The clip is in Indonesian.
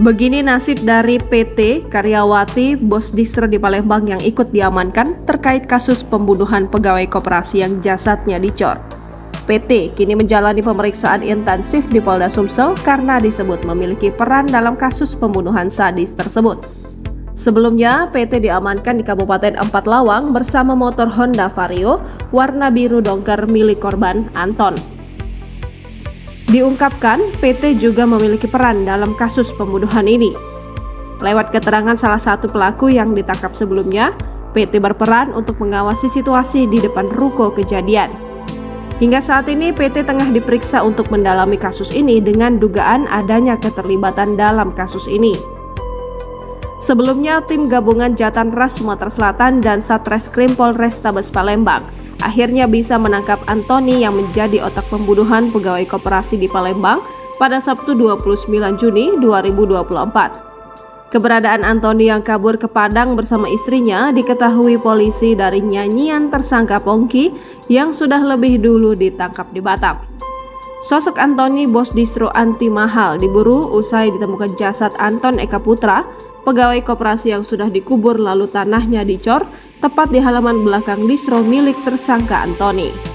Begini nasib dari PT Karyawati Bos Distro di Palembang yang ikut diamankan terkait kasus pembunuhan pegawai koperasi yang jasadnya dicor. PT kini menjalani pemeriksaan intensif di Polda Sumsel karena disebut memiliki peran dalam kasus pembunuhan sadis tersebut. Sebelumnya, PT diamankan di Kabupaten Empat Lawang bersama motor Honda Vario warna biru dongker milik korban Anton. Diungkapkan, PT juga memiliki peran dalam kasus pembunuhan ini. Lewat keterangan salah satu pelaku yang ditangkap sebelumnya, PT berperan untuk mengawasi situasi di depan ruko kejadian. Hingga saat ini, PT tengah diperiksa untuk mendalami kasus ini dengan dugaan adanya keterlibatan dalam kasus ini. Sebelumnya, tim gabungan Jatanras Sumatera Selatan dan Satreskrim Polrestabes Palembang akhirnya bisa menangkap Antoni yang menjadi otak pembunuhan pegawai koperasi di Palembang pada Sabtu 29 Juni 2024. Keberadaan Antoni yang kabur ke Padang bersama istrinya diketahui polisi dari nyanyian tersangka Pongki yang sudah lebih dulu ditangkap di Batam. Sosok Antoni Bos Distro Anti Mahal diburu usai ditemukan jasad Anton Eka Putra, pegawai koperasi yang sudah dikubur lalu tanahnya dicor tepat di halaman belakang distro milik tersangka Antoni.